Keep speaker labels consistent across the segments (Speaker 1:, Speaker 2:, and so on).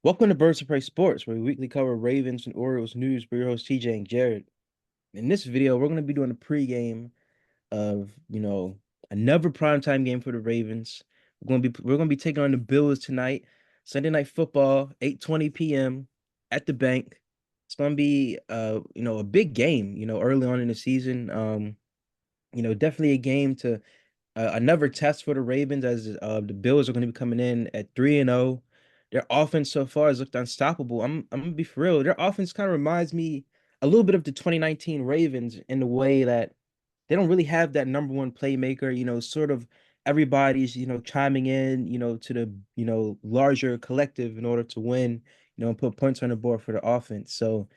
Speaker 1: Welcome to Birds of Prey Sports, where we weekly cover Ravens and Orioles news with your hosts TJ and Jared. In this video, we're going to be doing a pregame of, another primetime game for the Ravens. We're going to be taking on the Bills tonight, Sunday Night Football, 8:20 p.m. at the bank. It's going to be a big game, early on in the season. Definitely a game to another test for the Ravens as the Bills are going to be coming in at 3-0. Their offense so far has looked unstoppable. I'm gonna be for real. Their offense kind of reminds me a little bit of the 2019 Ravens in the way that they don't really have that number one playmaker. Sort of everybody's chiming in to the larger collective in order to win. And put points on the board for the offense. So,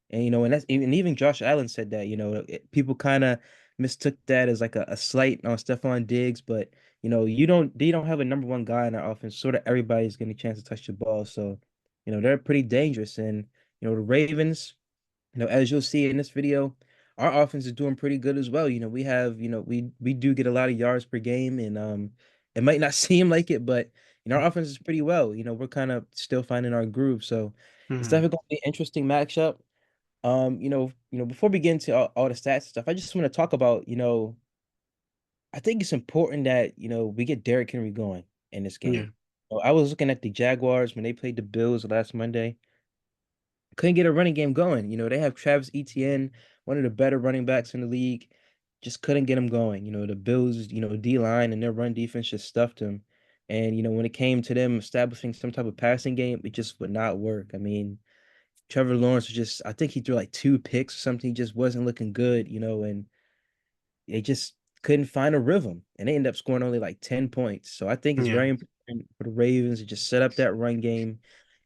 Speaker 1: and that's even Josh Allen said that. People kind of mistook that as like a slight on Stephon Diggs, but they don't have a number one guy in their offense. Sort of everybody's getting a chance to touch the ball, so they're pretty dangerous. And the Ravens, as you'll see in this video, our offense is doing pretty good as well. We have, we do get a lot of yards per game, and it might not seem like it, but our offense is pretty well. We're kind of still finding our groove, so it's
Speaker 2: Mhm.
Speaker 1: definitely going to be an interesting matchup. Before we get into all the stats and stuff, I just want to talk about, I think it's important that, we get Derrick Henry going in this
Speaker 2: Yeah.
Speaker 1: game. I was looking at the Jaguars when they played the Bills last Monday. Couldn't get a running game going. They have Travis Etienne, one of the better running backs in the league. Just couldn't get him going. The Bills, D line and their run defense just stuffed him. And, when it came to them establishing some type of passing game, it just would not work. I mean, Trevor Lawrence was just, I think he threw like two picks or something. He just wasn't looking good, and they just couldn't find a rhythm. And they ended up scoring only like 10 points. So I think it's
Speaker 2: Yeah.
Speaker 1: very important for the Ravens to just set up that run game,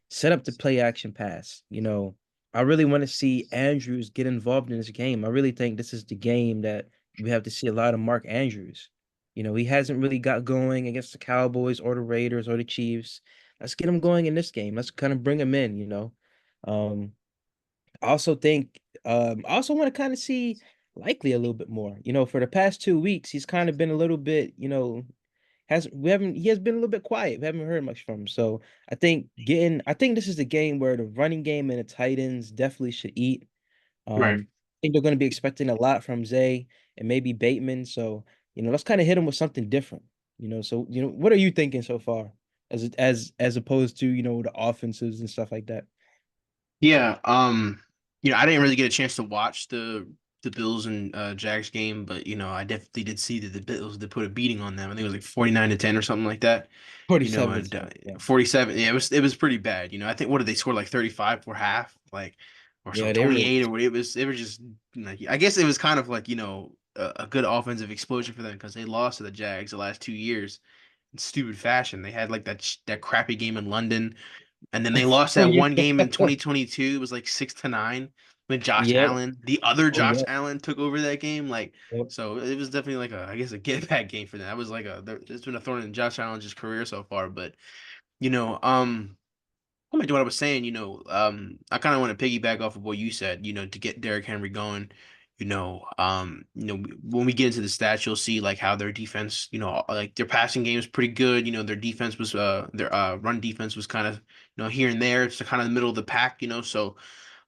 Speaker 1: set up the play action pass. I really want to see Andrews get involved in this game. I really think this is the game that we have to see a lot of Mark Andrews. He hasn't really got going against the Cowboys or the Raiders or the Chiefs. Let's get him going in this game. Let's kind of bring him in. Um, I also think I also want to kind of see Likely a little bit more. For the past 2 weeks, he's kind of been a little bit, has we haven't he has been a little bit quiet. We haven't heard much from him. So I think this is the game where the running game and the tight ends definitely should eat.
Speaker 2: Right.
Speaker 1: I think they're going to be expecting a lot from Zay and maybe Bateman. So, let's kind of hit them with something different. So what are you thinking so far as opposed to, the offenses and stuff like that?
Speaker 2: Yeah. I didn't really get a chance to watch the Bills and Jags game, but I definitely did see that the Bills did put a beating on them. I think it was like 49-10 or something like that.
Speaker 1: 47 to
Speaker 2: And
Speaker 1: 10. Yeah.
Speaker 2: 47. Yeah, it was pretty bad. I think what did they score like 35 for half, like or so
Speaker 1: Yeah, they were
Speaker 2: 28 or what it was just like I guess it was kind of like a good offensive explosion for them because they lost to the Jags the last 2 years in stupid fashion. They had like that crappy game in London. And then they lost
Speaker 1: Oh
Speaker 2: that
Speaker 1: yeah.
Speaker 2: one game in 2022. It was like 6-9 when Josh
Speaker 1: Yep.
Speaker 2: Allen, the other
Speaker 1: Oh
Speaker 2: Josh
Speaker 1: yeah.
Speaker 2: Allen, took over that game. Like,
Speaker 1: Yep.
Speaker 2: so it was definitely like I guess a get back game for them. That was like it's been a thorn in Josh Allen's career so far. But you know, um, going back to what I was saying, I kind of want to piggyback off of what you said. To get Derrick Henry going. When we get into the stats, you'll see like how their defense, like their passing game is pretty good. Their defense was, their run defense was kind of, here and there. It's kind of the middle of the pack. So,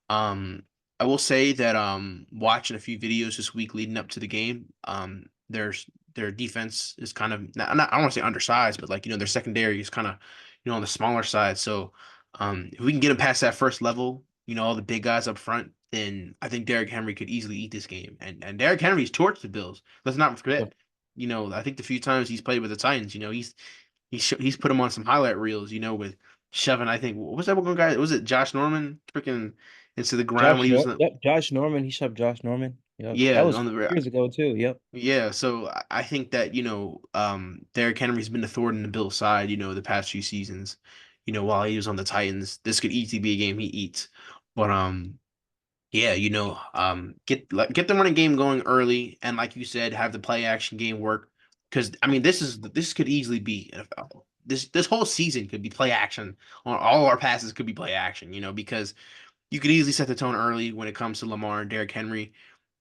Speaker 2: um, I will say that watching a few videos this week leading up to the game, their defense is kind of I don't want to say undersized, but like their secondary is kind of on the smaller side. So if we can get them past that first level, all the big guys up front, then I think Derrick Henry could easily eat this game. And Derrick Henry's torched the Bills. Let's not forget. I think the few times he's played with the Titans, he's put him on some highlight reels, with shoving. I think what was that one guy? Was it Josh Norman freaking into the ground when he was
Speaker 1: Yep, Josh Norman. He shoved Josh Norman. Yep. That
Speaker 2: yeah,
Speaker 1: was
Speaker 2: on the
Speaker 1: years ago too. Yep.
Speaker 2: yeah. So I think that Derrick Henry's been the thorn in the Bills' side, the past few seasons. While he was on the Titans, this could easily be a game he eats. But yeah, get the running game going early, and like you said, have the play action game work. Because I mean, this could easily be NFL. This whole season could be play action. On all our passes could be play action. Because you could easily set the tone early when it comes to Lamar and Derrick Henry.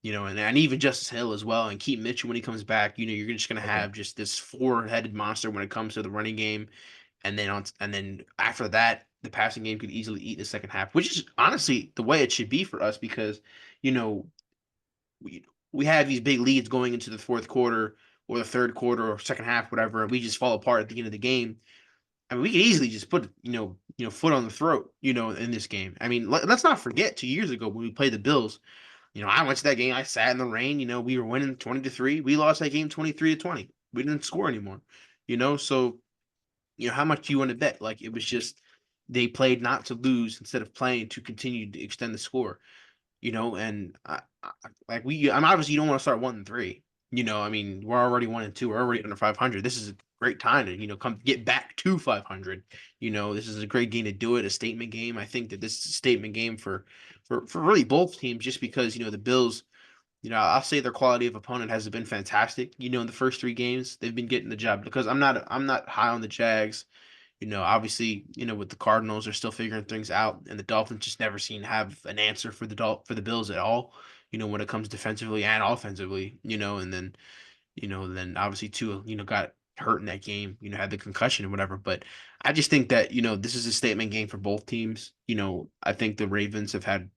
Speaker 2: And even Justice Hill as well, and keep Mitchell when he comes back. You're just gonna
Speaker 1: Okay.
Speaker 2: have just this four-headed monster when it comes to the running game, and then after that, the passing game could easily eat in the second half, which is honestly the way it should be for us because, you know, we we have these big leads going into the fourth quarter or the third quarter or second half, whatever, and we just fall apart at the end of the game. I mean, we could easily just put foot on the throat, in this game. I mean, let's not forget 2 years ago when we played the Bills. I went to that game. I sat in the rain. We were winning 20-3. We lost that game 23-20. We didn't score anymore. So how much do you want to bet? Like it was just they played not to lose instead of playing to continue to extend the score. And I'm obviously you don't want to start 1-3. I mean, we're already 1-2. We're already under 500. This is a great time to come get back to 500. This is a great game to do it. A statement game. I think that this is a statement game for really both teams, just because the Bills. I'll say their quality of opponent has been fantastic. In the first three games, they've been getting the job because I'm not high on the Jags. Obviously, with the Cardinals, they're still figuring things out, and the Dolphins just never seem to have an answer for the Bills at all. When it comes defensively and offensively. And then obviously Tua, got hurt in that game. Had the concussion and whatever. But I just think that this is a statement game for both teams. I think the Ravens have had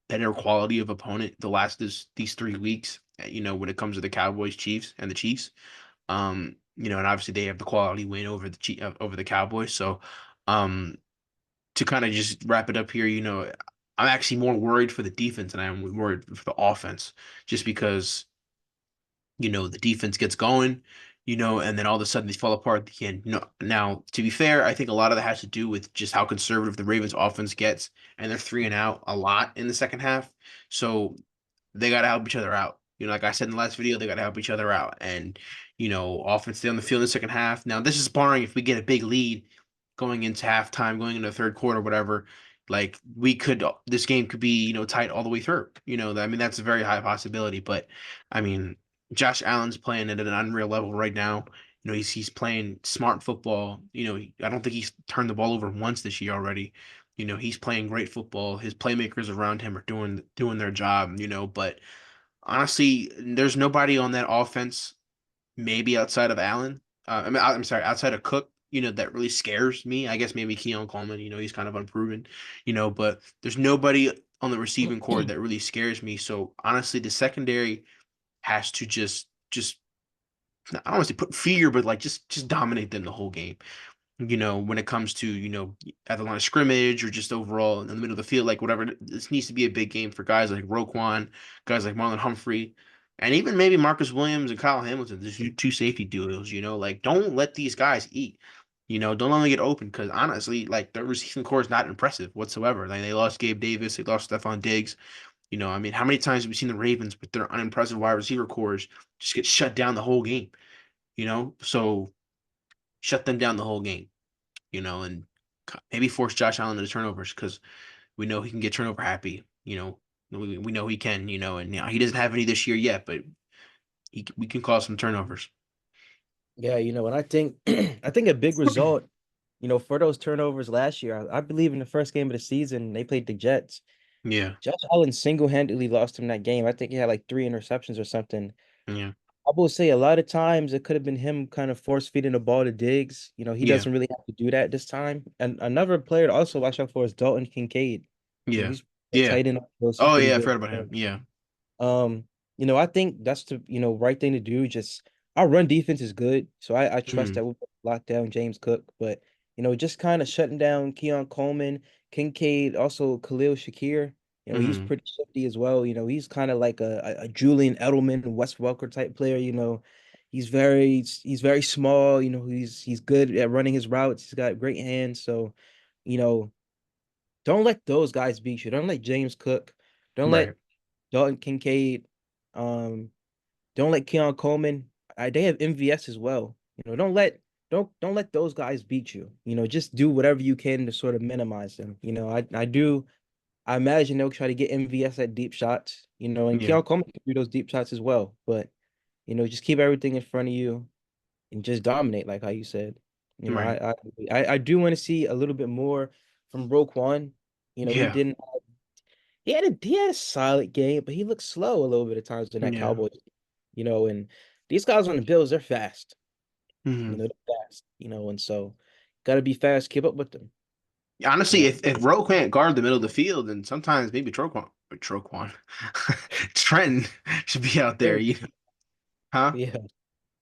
Speaker 2: better quality of opponent the last these 3 weeks. When it comes to the Cowboys, Chiefs, and the Chiefs. And obviously they have the quality win over the Cowboys. So, um, to kind of just wrap it up here, I'm actually more worried for the defense than I am worried for the offense, just because the defense gets going, and then all of a sudden they fall apart at the end. Now, to be fair, I think a lot of that has to do with just how conservative the Ravens offense gets, and they're three and out a lot in the second half. So they got to help each other out. Like I said in the last video, they got to help each other out. And, offense stay on the field in the second half. Now, this is barring if we get a big lead going into halftime, going into the third quarter, whatever. Like this game could be, tight all the way through. I mean, that's a very high possibility. But I mean, Josh Allen's playing at an unreal level right now. He's playing smart football. I don't think he's turned the ball over once this year already. He's playing great football. His playmakers around him are doing their job. But honestly, there's nobody on that offense, maybe outside of Allen. I'm sorry, outside of Cook. That really scares me. I guess maybe Keon Coleman. He's kind of unproven. But there's nobody on the receiving core that really scares me. So honestly, the secondary has to just I don't want to say put fear, but like just dominate them the whole game. When it comes to, at the line of scrimmage or just overall in the middle of the field, like whatever, this needs to be a big game for guys like Roquan, guys like Marlon Humphrey, and even maybe Marcus Williams and Kyle Hamilton, just two safety duos, like don't let these guys eat. Don't let them get open because honestly, like the receiving core is not impressive whatsoever. Like they lost Gabe Davis, they lost Stephon Diggs. I mean, how many times have we seen the Ravens with their unimpressive wide receiver cores just get shut down the whole game? So shut them down the whole game, and maybe force Josh Allen into turnovers because we know he can get turnover happy. We know he can. And he doesn't have any this year yet, but we can cause some turnovers.
Speaker 1: Yeah, and I think I think a big result, for those turnovers last year, I believe in the first game of the season, they played the Jets.
Speaker 2: Yeah,
Speaker 1: Josh Allen single-handedly lost him that game. I think he had like three interceptions or something.
Speaker 2: yeah,
Speaker 1: I will say a lot of times it could have been him kind of force feeding the ball to Diggs. He
Speaker 2: yeah,
Speaker 1: doesn't really have to do that this time. And another player to also watch out for is Dalton Kincaid.
Speaker 2: yeah,
Speaker 1: He's a
Speaker 2: yeah.
Speaker 1: tight end. Also, he's
Speaker 2: Oh
Speaker 1: pretty
Speaker 2: yeah, I
Speaker 1: good.
Speaker 2: forgot about him. Yeah,
Speaker 1: Um, I think that's the right thing to do. Just our run defense is good, so I trust
Speaker 2: mm,
Speaker 1: that we'll lock down James Cook. But just kind of shutting down Keon Coleman, Kincaid, also Khalil Shakir. He's
Speaker 2: mm,
Speaker 1: pretty shifty as well. He's kind of like a Julian Edelman, Wes Welker type player. He's very small. He's good at running his routes. He's got great hands. So, you know, don't let those guys beat you. Don't let James Cook. Don't let
Speaker 2: right.
Speaker 1: Dalton Kincaid. Um, don't let Keon Coleman. They have MVS as well. Don't let those guys beat you. Just do whatever you can to sort of minimize them. I imagine they'll try to get MVS at deep shots. And
Speaker 2: Yeah,
Speaker 1: Keon Coleman can do those deep shots as well. But just keep everything in front of you and just dominate, like how you said.
Speaker 2: right.
Speaker 1: I do want to see a little bit more from Roquan. He
Speaker 2: Yeah,
Speaker 1: didn't. He had a solid game, but he looked slow a little bit at times in that
Speaker 2: yeah.
Speaker 1: Cowboys. And these guys on the Bills, they're fast.
Speaker 2: Mm,
Speaker 1: They're fast. And so gotta be fast, keep up with them.
Speaker 2: Honestly,
Speaker 1: Yeah.
Speaker 2: if Rowe can't guard the middle of the field, then sometimes maybe Trenton should be out there.
Speaker 1: Sure.
Speaker 2: Huh?
Speaker 1: Yeah.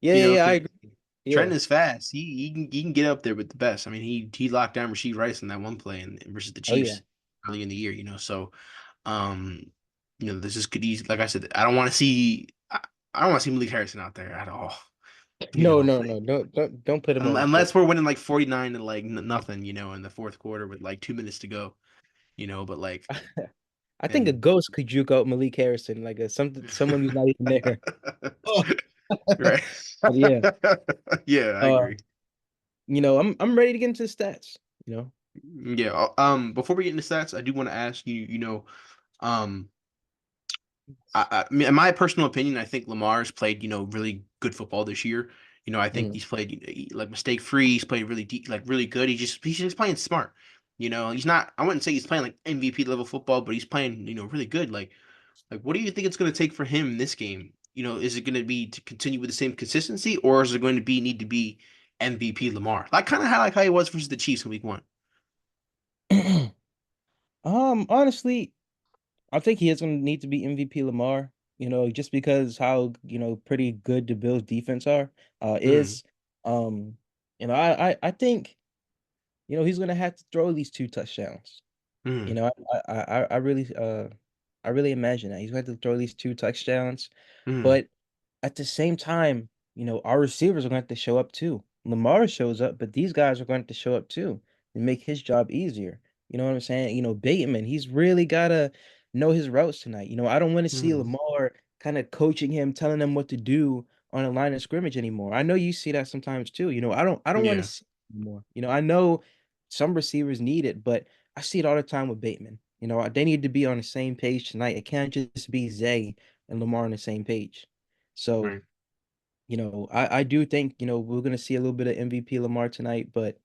Speaker 1: Yeah, yeah, yeah, I
Speaker 2: Because
Speaker 1: agree. Yeah.
Speaker 2: Trenton is fast. He can get up there with the best. I mean, he locked down Rasheed Rice in that one play versus the
Speaker 1: Oh yeah.
Speaker 2: Chiefs early in the year. So um, this is could easy. Like I said, I don't want to see Malik Harrison out there at all. You
Speaker 1: No,
Speaker 2: know,
Speaker 1: no, no. Don't put him on the court.
Speaker 2: unless we're winning like 49 to like nothing. In the fourth quarter with like 2 minutes to go. But like
Speaker 1: I think a
Speaker 2: and
Speaker 1: ghost could juke out Malik Harrison, like someone who's not even there. Oh.
Speaker 2: right.
Speaker 1: But yeah,
Speaker 2: Yeah, I
Speaker 1: uh,
Speaker 2: agree.
Speaker 1: I'm ready to get into the stats. You know,
Speaker 2: Yeah. Before we get into stats, I do want to ask you. Um, in my personal opinion, I think Lamar has played, really good football this year. I think
Speaker 1: Mm.
Speaker 2: he's played like mistake free. He's played really deep, like really good. He's just playing smart. He's not. I wouldn't say he's playing like MVP level football, but he's playing, really good. Like, what do you think it's going to take for him in this game? Is it going to be to continue with the same consistency, or is it going to need to be MVP Lamar? Like kind of how he was versus the Chiefs in Week 1.
Speaker 1: Honestly, I think he is going to need to be MVP Lamar. Just because how pretty good the Bills defense
Speaker 2: Mm,
Speaker 1: is. Um, I think he's going to have to throw at least 2 touchdowns. You
Speaker 2: mm,
Speaker 1: know, I really imagine that he's going to have to throw at least 2 touchdowns.
Speaker 2: mm,
Speaker 1: But at the same time, our receivers are going to have to show up too. Lamar shows up, but these guys are going to have to show up too and make his job easier. You know what I'm saying? Bateman, he's really gotta know his routes tonight. I don't want to see
Speaker 2: mm,
Speaker 1: Lamar kind of coaching him, telling him what to do on a line of scrimmage anymore. I know you see that sometimes too. I don't want to
Speaker 2: yeah,
Speaker 1: see it anymore. I know some receivers need it, but I see it all the time with Bateman. They need to be on the same page tonight. It can't just be Zay and Lamar on the same page. So,
Speaker 2: right,
Speaker 1: I do think, we're gonna see a little bit of MVP Lamar tonight, but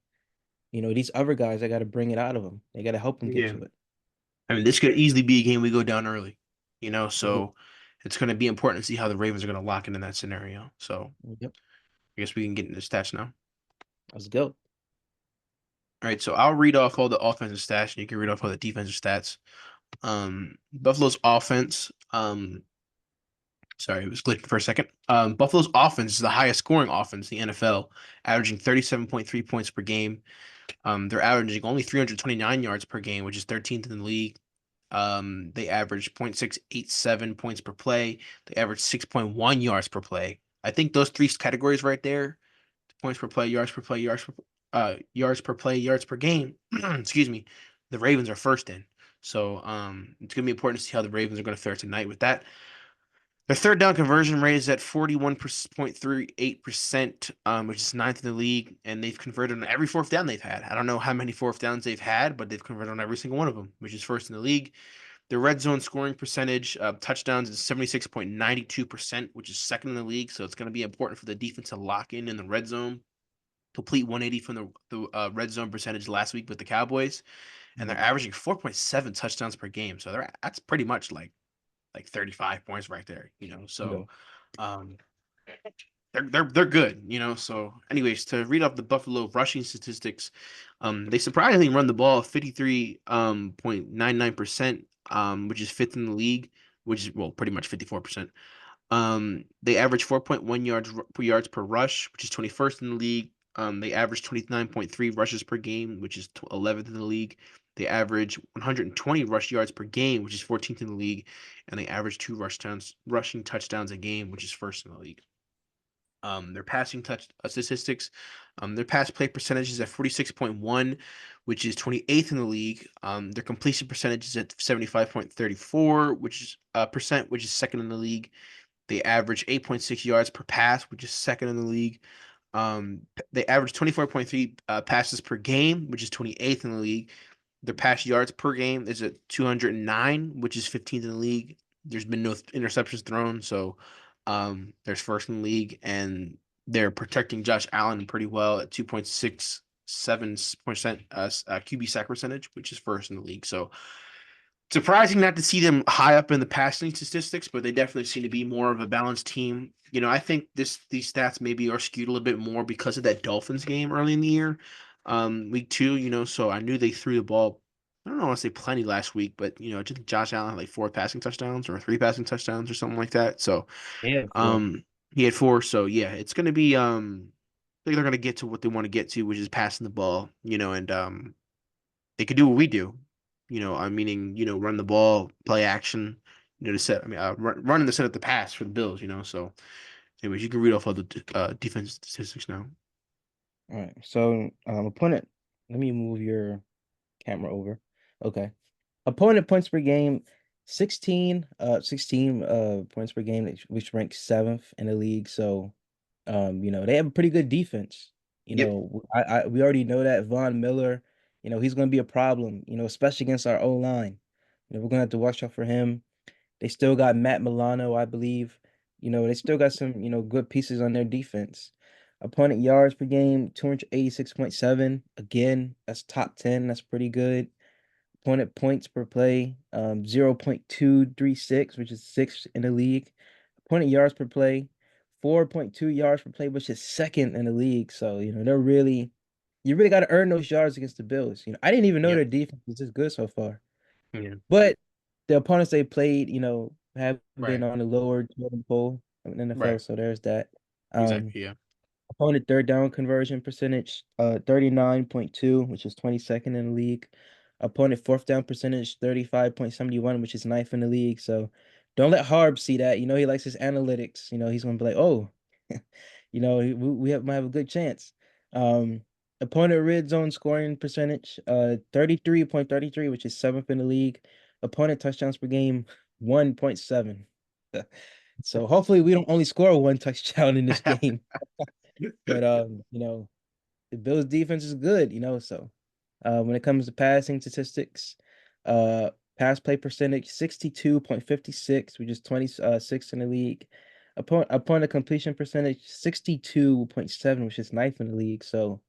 Speaker 1: these other guys, I gotta bring it out of them. They gotta help them get
Speaker 2: yeah.
Speaker 1: to it.
Speaker 2: I mean, this could easily be a game we go down early.
Speaker 1: Yeah.
Speaker 2: So it's going to be important to see how the Ravens are going to lock into that scenario. So
Speaker 1: Yep.
Speaker 2: I guess we can get into stats now.
Speaker 1: Let's go.
Speaker 2: All right, so I'll read off all the offensive stats, and you can read off all the defensive stats. Buffalo's offense. Sorry, it was glitching for a second. Buffalo's offense is the highest scoring offense in the NFL, averaging 37.3 points per game. They're averaging only 329 yards per game, which is 13th in the league. They average 0.687 points per play. They average 6.1 yards per play. I think those three categories right there, points per play, yards per play, yards per play, yards per game. Excuse me. The Ravens are first in. So it's gonna be important to see how the Ravens are gonna fare tonight with that. Their third down conversion rate is at 41.38%, which is ninth in the league, and they've converted on every fourth down they've had. I don't know how many fourth downs they've had, but they've converted on every single one of them, which is first in the league. Their red zone scoring percentage, touchdowns is 76.92%, which is second in the league. So it's going to be important for the defense to lock in the red zone. Complete 180 from the red zone percentage last week with the Cowboys, and they're
Speaker 1: Mhm.
Speaker 2: averaging 4.7 touchdowns per game. So that's pretty much like 35 points right there.
Speaker 1: Yeah.
Speaker 2: So um, they're good. So, anyways, to read off the Buffalo rushing statistics, they surprisingly run the ball 53.99%, which is fifth in the league, which is well pretty much 54%. They average 4.1 yards per rush, which is 21st in the league. They average 29.3 rushes per game, which is 11th in the league. They average 120 rush yards per game, which is 14th in the league, and they average two rushing touchdowns a game, which is first in the league. Their passing touch statistics, their pass play percentage is at 46.1, which is 28th in the league. Their completion percentage is at 75.34, which is percent, which is second in the league. They average 8.6 yards per pass, which is second in the league. They average 24.3 passes per game, which is 28th in the league. Their pass yards per game is at 209, which is 15th in the league. There's been no interceptions thrown, so there's first in the league, and they're protecting Josh Allen pretty well at 2.67% QB sack percentage, which is first in the league. So surprising not to see them high up in the passing statistics, but they definitely seem to be more of a balanced team. I think these stats maybe are skewed a little bit more because of that Dolphins game early in the year. week two, so I knew they threw the ball. I don't know, I want to say plenty last week, but I think Josh Allen had like four passing touchdowns or three passing touchdowns or something like that. So,
Speaker 1: Yeah, for
Speaker 2: um, he had four. So yeah, it's gonna be I think they're gonna get to what they want to get to, which is passing the ball, and they could do what we do, I'm meaning, run the ball, play action, to set. I mean, running the set up the pass for the Bills, So, anyways, you can read off all the defense statistics now.
Speaker 1: all right. So opponent, let me move your camera over. Okay. Opponent points per game, 16 points per game, which ranks seventh in the league. So they have a pretty good defense.
Speaker 2: Yep.
Speaker 1: We already know that Von Miller, he's gonna be a problem, especially against our O line. We're gonna have to watch out for him. They still got Matt Milano, I believe. They still got some, good pieces on their defense. Opponent yards per game, 286.7. Again, that's top 10. That's pretty good. Opponent points per play, 0.236, which is sixth in the league. Opponent yards per play, 4.2 yards per play, which is second in the league. So, you really got to earn those yards against the Bills. I didn't even know
Speaker 2: Yep.
Speaker 1: their defense was this good so far.
Speaker 2: Yeah.
Speaker 1: But the opponents they played, have been
Speaker 2: Right.
Speaker 1: on the lower totem pole of the NFL.
Speaker 2: Right.
Speaker 1: So there's that. Um,
Speaker 2: Exactly. Yeah.
Speaker 1: Opponent third down conversion percentage, 39.2, which is 22nd in the league. Opponent fourth down percentage, 35.71, which is ninth in the league. So don't let Harb see that. He likes his analytics. He's gonna be like, oh, might have a good chance. Um, Opponent red zone scoring percentage, 33.33, which is seventh in the league. Opponent touchdowns per game, 1.7. So hopefully we don't only score one touchdown in this game. But the Bills defense is good, so when it comes to passing statistics, uh pass play percentage 62.56, which is 26 in the league. Upon a completion percentage 62.7, which is ninth in the league. So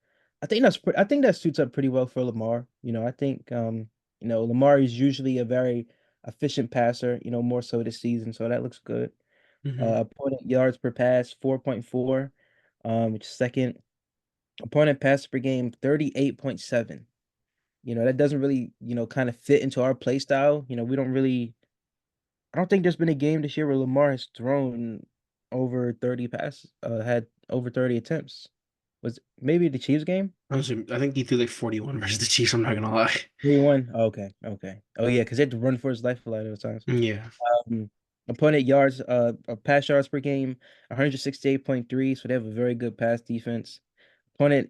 Speaker 1: I think that suits up pretty well for Lamar. I think Lamar is usually a very efficient passer, more so this season, so that looks good.
Speaker 2: Hmm.
Speaker 1: Opponent yards per pass 4.4, which is second. Opponent passes per game 38.7. That doesn't really, kind of fit into our play style. We don't really I don't think there's been a game this year where Lamar has thrown over 30 passes, had over 30 attempts. Was maybe the Chiefs game?
Speaker 2: Honestly, I think he threw like 41 versus the Chiefs. I'm not gonna lie.
Speaker 1: 3-1. Oh, okay, okay. Oh yeah, because he had to run for his life a lot of the times.
Speaker 2: Yeah.
Speaker 1: Um, Opponent yards, pass yards per game, 168.3. So they have a very good pass defense. Opponent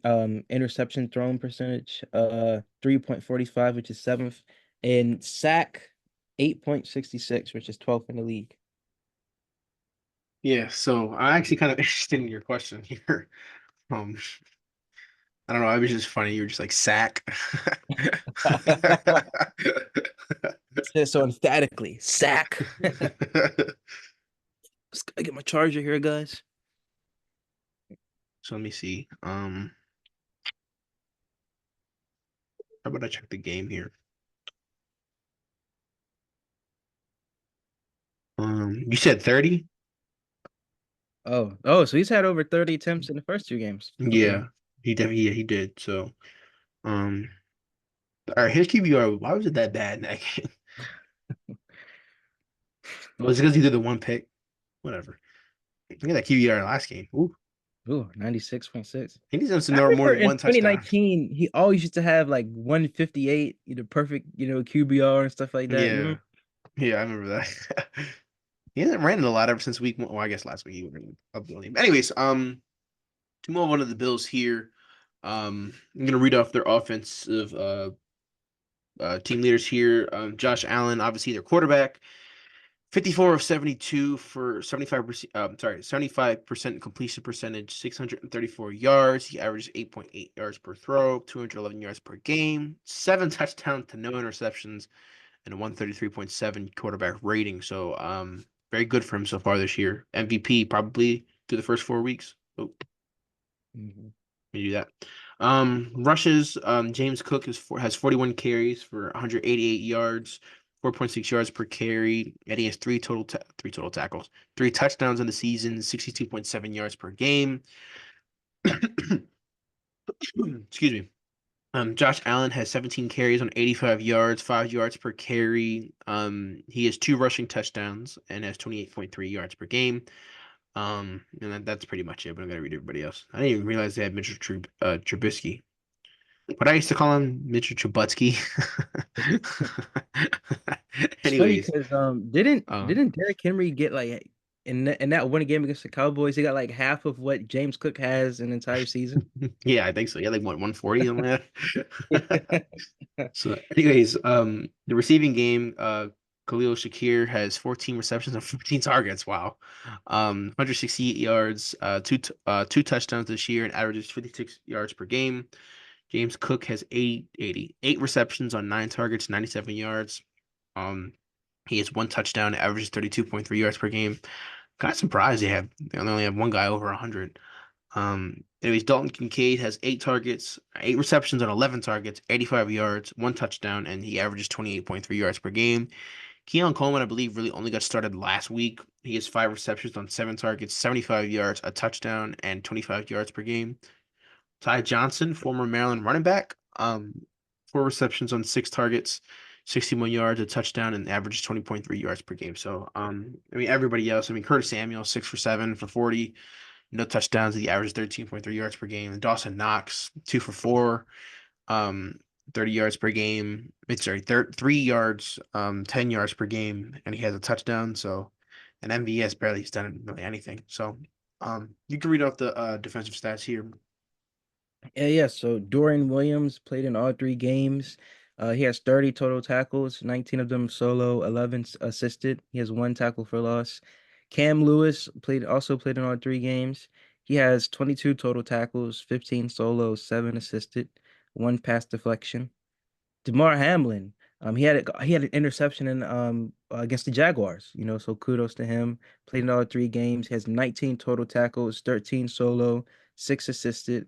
Speaker 1: interception thrown percentage, 3.45, which is seventh, and sack 8.66, which is 12th in the league.
Speaker 2: Yeah. So I'm actually kind of interested in your question here. Um, I don't know. It was just funny. You were just like sack.
Speaker 1: Says so emphatically, sack. Just gotta get my charger here, guys.
Speaker 2: So let me see. How about I check the game here? You said 30?
Speaker 1: Oh, so he's had over 30 attempts in the first two games. Okay.
Speaker 2: Yeah. He definitely, yeah, he did. So, um, all right, his QBR, why was it that bad in that game? Was it because he did the one pick? Whatever. Look at that QBR last game. Ooh,
Speaker 1: Ooh, 96.6.
Speaker 2: he needs to
Speaker 1: I
Speaker 2: know more
Speaker 1: remember
Speaker 2: than
Speaker 1: in
Speaker 2: one touchdown.
Speaker 1: 2019, he always used to have like 158, perfect, QBR and stuff like that. You
Speaker 2: Yeah.
Speaker 1: remember?
Speaker 2: Yeah, I remember that. He hasn't ran it a lot ever since week one. Well, I guess last week he ran a billion. Anyways, to move on to the Bills here, I'm gonna read off their offensive team leaders here. Josh Allen, obviously their quarterback, 54 of 72 for 75%. Sorry, 75% completion percentage, 634 yards. He averages 8.8 yards per throw, 211 yards per game, seven touchdowns to no interceptions, and a 133.7 quarterback rating. So, very good for him so far this year. MVP probably through the first 4 weeks. Oh,
Speaker 1: Mhm.
Speaker 2: you do that. Rushes. James Cook has 41 carries for 188 yards, 4.6 yards per carry, and he has three total tackles, three touchdowns in the season, 62.7 yards per game. Excuse me. Josh Allen has 17 carries on 85 yards, 5 yards per carry. He has two rushing touchdowns and has 28.3 yards per game. And that's pretty much it. But I'm gonna read everybody else. I didn't even realize they had Mitchell Trubisky, but I used to call him Mitchell Trubisky.
Speaker 1: It's funny
Speaker 2: Anyways,
Speaker 1: because
Speaker 2: um,
Speaker 1: didn't Derrick Henry get like in that one game against the Cowboys, he got like half of what James Cook has an entire season.
Speaker 2: yeah, I think so. Yeah, like what 140 something like that. So, anyways, the receiving game, Khalil Shakir has 14 receptions and 15 targets. Wow. 168 yards, two touchdowns this year and averages 56 yards per game. James Cook has 88 receptions on nine targets, 97 yards. Um, he has one touchdown, averages 32.3 yards per game. Kind of surprised they only have one guy over 100. Anyways, Dalton Kincaid has eight targets, eight receptions on 11 targets, 85 yards, one touchdown, and he averages 28.3 yards per game. Keon Coleman, I believe, really only got started last week. He has five receptions on seven targets, 75 yards, a touchdown, and 25 yards per game. Ty Johnson, former Maryland running back, four receptions on six targets, 61 yards, a touchdown, and averages 20.3 yards per game. So, I mean, everybody else, I mean, Curtis Samuel, 6 for 7 for 40, no touchdowns. He averages 13.3 yards per game. And Dawson Knox, 2 for 4, um, 30 yards per game. It's sorry, 3 yards, 10 yards per game, and he has a touchdown. So, and MVS barely has done really anything. So, you can read off the defensive stats here.
Speaker 1: Yeah. So Dorian Williams played in all three games. He has 30 total tackles, 19 of them solo, 11 assisted. He has one tackle for loss. Cam Lewis also played in all three games. He has 22 total tackles, 15 solo, 7 assisted, one pass deflection. DeMar Hamlin, he had an interception in against the Jaguars, so kudos to him. Played in all three games, has 19 total tackles, 13 solo, 6 assisted.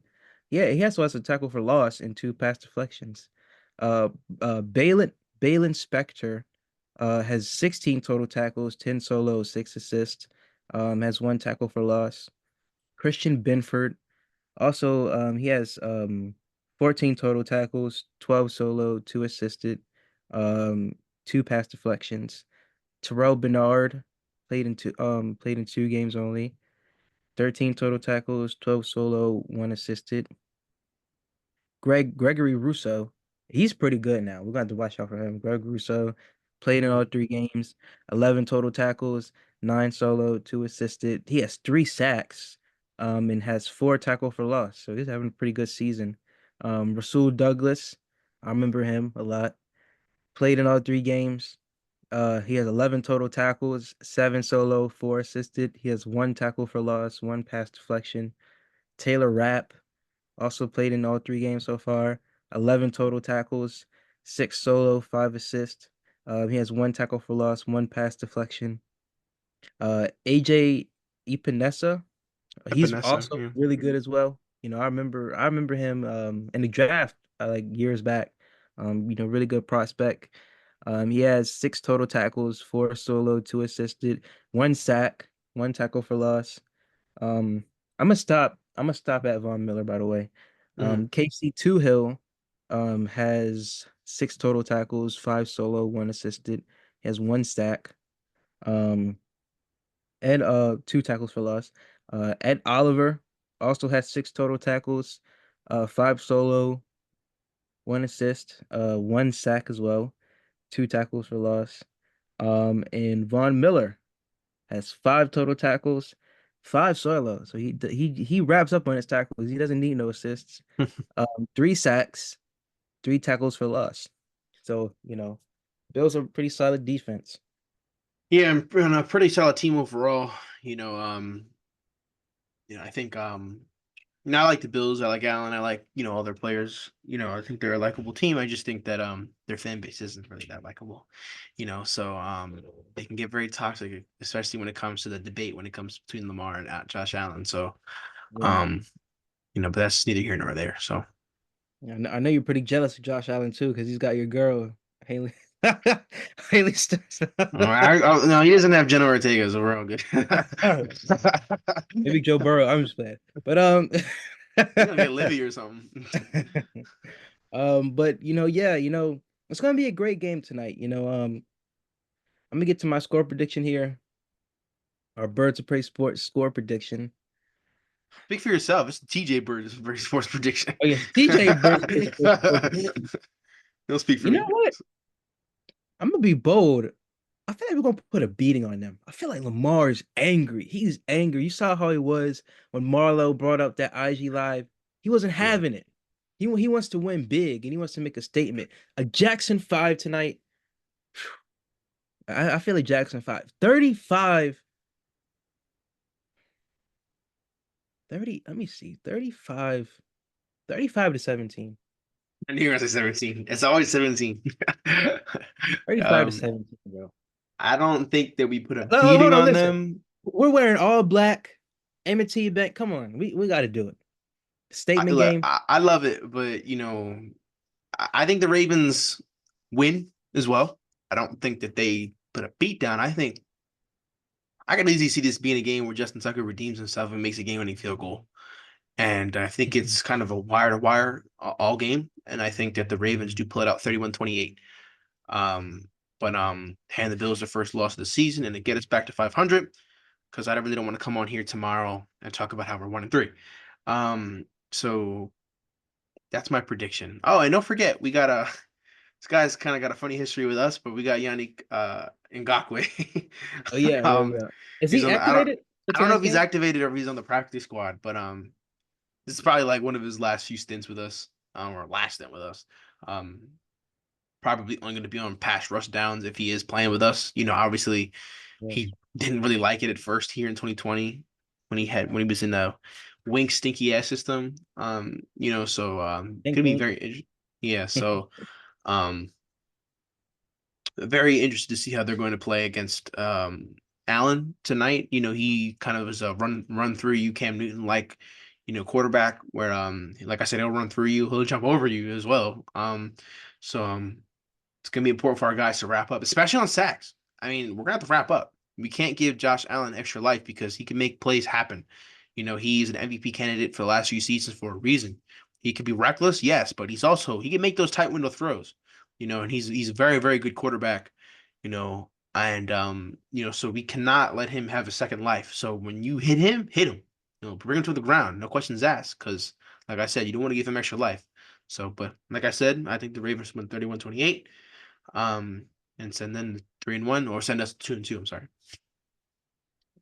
Speaker 1: Yeah, he also has a tackle for loss and two pass deflections. Uh Balin Spector has 16 total tackles, 10 solo, 6 assists, has one tackle for loss. Christian Benford also, he has 14 total tackles, 12 solo, 2 assisted, um, 2 pass deflections. Terrell Bernard played in 2 games only, 13 total tackles, 12 solo, 1 assisted. Gregory Russo, he's pretty good now. We're going to have to watch out for him. Greg Russo played in all
Speaker 2: Mhm.
Speaker 1: 3 games, 11 total tackles, 9 solo, 2 assisted. He has 3 sacks, and has 4 tackle for loss. So he's having a pretty good season. Rasul Douglas, I remember him a lot. Played in all 3 games. He has 11 total tackles, 7 solo, 4 assisted. He has 1 tackle for loss, 1 pass deflection. Taylor Rapp also played in all 3 games so far. 11 total tackles, 6 solo, 5 assists. He has 1 tackle for loss, 1 pass deflection. AJ Epinesa, he's
Speaker 2: Epinesa,
Speaker 1: also
Speaker 2: yeah.
Speaker 1: really good as well. I remember him in the draft like years back. Really good prospect. He has 6 total tackles, 4 solo, 2 assisted, 1 sack, 1 tackle for loss. Um, I'm gonna stop at Von Miller, by the way.
Speaker 2: Mhm.
Speaker 1: KC Hill has 6 total tackles, 5 solo, 1 assisted. He has 1 sack. Um, and 2 tackles for loss. Ed Oliver also has 6 total tackles, 5 solo, 1 assist, 1 sack as well, 2 tackles for loss. And Von Miller has 5 total tackles, 5 solo. So he wraps up on his tackles. He doesn't need no assists. 3 sacks, 3 tackles for loss. So, Bills are pretty solid defense.
Speaker 2: Yeah, and a pretty solid team overall. I think I like the Bills. I like Allen. I like all their players. I think they're a likable team. I just think that their fan base isn't really that likable. So they can get very toxic, especially when it comes to the debate when it comes between Lamar and Josh Allen. So
Speaker 1: Yeah.
Speaker 2: um but that's neither here nor there. So
Speaker 1: Yeah, I know you're pretty jealous of Josh Allen too, because he's got your girl, Haley. Haley Stars.
Speaker 2: no, he doesn't have Jenna Ortega, so we're all good.
Speaker 1: Maybe Joe Burrow. I'm just playing. But
Speaker 2: You're gonna get Livy or something.
Speaker 1: But yeah, it's gonna be a great game tonight. I'm gonna get to my score prediction here. Our Birds of Prey Sports score prediction.
Speaker 2: Speak for yourself. It's TJ Bird's sports prediction.
Speaker 1: Oh yes, TJ Birds of Prey Sports score prediction.
Speaker 2: Don't speak for
Speaker 1: You know
Speaker 2: me.
Speaker 1: what? I'm gonna be bold. I feel like we're gonna put a beating on them. I feel like Lamar is angry. He's angry. You saw how he was when Marlo brought up that IG live. He wasn't
Speaker 2: Yeah.
Speaker 1: having it. He wants to win big and he wants to make a statement. A Jackson 5 tonight. I feel like Jackson 5. 35, 30. Let me see. 35 to 17.
Speaker 2: I knew you were gonna say 17. It's always 17.
Speaker 1: 35 to
Speaker 2: um,
Speaker 1: 17, bro.
Speaker 2: I don't think that we put a
Speaker 1: Oh,
Speaker 2: beating
Speaker 1: hold on,
Speaker 2: on
Speaker 1: listen.
Speaker 2: them.
Speaker 1: We're wearing all black. M&T back. Come on. We got to do it.
Speaker 2: I,
Speaker 1: Statement
Speaker 2: look,
Speaker 1: game.
Speaker 2: I love it, but I think the Ravens win as well. I don't think that they put a beat down. I think I can easily see this being a game where Justin Tucker redeems himself and makes a game-winning field goal. And I think it's kind of a wire-to-wire all game. And I think that the Ravens do pull it out 31-28. But hand the Bills their first loss of the season and to get us back to 500 because I really don't want to come on here tomorrow and talk about how we're 1-3. So that's my prediction. Oh, and don't forget, we got a this guy's kind of got a funny history with us, but we got Yannick Ngakwe.
Speaker 1: Oh yeah, yeah,
Speaker 2: um,
Speaker 1: yeah. Is
Speaker 2: he's
Speaker 1: he
Speaker 2: on the
Speaker 1: activated for
Speaker 2: I don't know
Speaker 1: tonight's
Speaker 2: if he's
Speaker 1: game?
Speaker 2: activated or if he's on the practice squad, but this is probably like one of his last few stints with us, or last stint with us. Um, Probably only going to be on pass rush downs if he is playing with us. Obviously
Speaker 1: Yes.
Speaker 2: he didn't really like it at first here in 2020 when he was in the wink stinky ass system. So
Speaker 1: Wink,
Speaker 2: gonna be
Speaker 1: wink.
Speaker 2: yeah. So um, very interested to see how they're going to play against Allen tonight. He kind of is a run through you Cam Newton like quarterback where like I said he'll run through you, he'll jump over you as well. So it's gonna be important for our guys to wrap up, especially on sacks. I mean, we're gonna have to wrap up. We can't give Josh Allen extra life because he can make plays happen. He's an MVP candidate for the last few seasons for a reason. He could be reckless, yes, but he can make those tight window throws. And he's a very, very good quarterback, so we cannot let him have a second life. So when you hit him. Bring him to the ground, no questions asked, because like I said, you don't want to give him extra life. So, but like I said, I think the Ravens win 31-28 um, and send them 3-1 or send us 2-2. I'm sorry.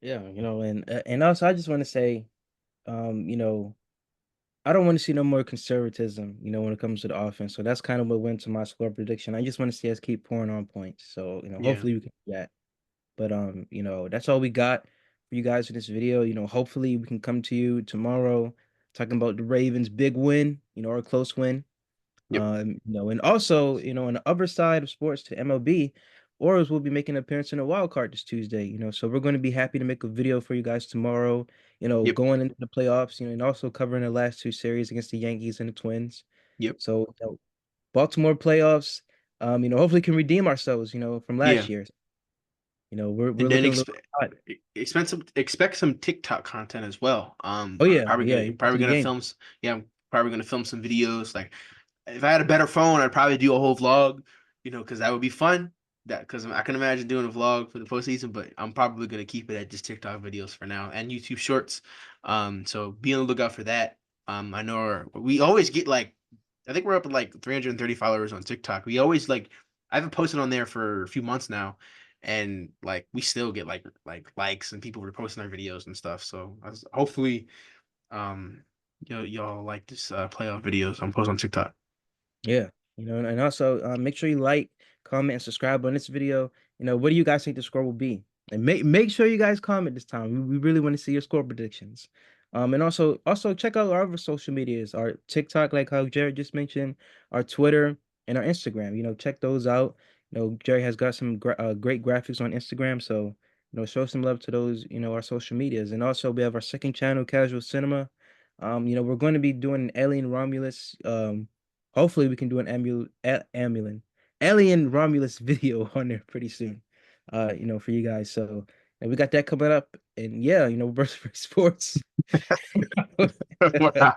Speaker 1: Yeah, and also I just want to say, I don't want to see no more conservatism, when it comes to the offense. So that's kind of what went to my score prediction. I just want to see us keep pouring on points. So,
Speaker 2: Yeah.
Speaker 1: hopefully we can do that. But that's all we got for you guys in this video. Hopefully we can come to you tomorrow talking about the Ravens' big win, or a close win.
Speaker 2: Yep.
Speaker 1: And also, on the other side of sports to MLB, Orioles will be making an appearance in a wild card this Tuesday, so we're going to be happy to make a video for you guys tomorrow,
Speaker 2: Yep.
Speaker 1: going into the playoffs, and also covering the last two series against the Yankees and the Twins.
Speaker 2: Yep.
Speaker 1: So, Baltimore playoffs, hopefully can redeem ourselves, from last
Speaker 2: Yeah.
Speaker 1: year. We're
Speaker 2: And then
Speaker 1: looking a little hot.
Speaker 2: expect some TikTok content as well.
Speaker 1: Oh
Speaker 2: I'm
Speaker 1: yeah, yeah, you got to
Speaker 2: probably
Speaker 1: the
Speaker 2: gonna
Speaker 1: game.
Speaker 2: film. Yeah, I'm probably gonna film some videos. Like if I had a better phone, I'd probably do a whole vlog. Because that would be fun. That because I can imagine doing a vlog for the postseason, but I'm probably gonna keep it at just TikTok videos for now and YouTube Shorts. So be on the lookout for that. I know we always get like, I think we're up at like 330 followers on TikTok. We always like, I haven't posted on there for a few months now, and like we still get like likes and people reposting our videos and stuff. So hopefully, um, y'all like this playoff videos I'm posting on TikTok.
Speaker 1: Yeah, and also make sure you like, comment, and subscribe on this video. What do you guys think the score will be? And make sure you guys comment this time. We really want to see your score predictions. And also check out our other social medias, our TikTok, like how Jared just mentioned, our Twitter, and our Instagram. Check those out. Jerry has got some great graphics on Instagram, so show some love to those, our social medias. And also we have our second channel, Casual Cinema. We're going to be doing an Alien Romulus. Hopefully we can do an Alien Romulus video on there pretty soon. For you guys. So and we got that coming up. And yeah, versus sports.
Speaker 2: Wow.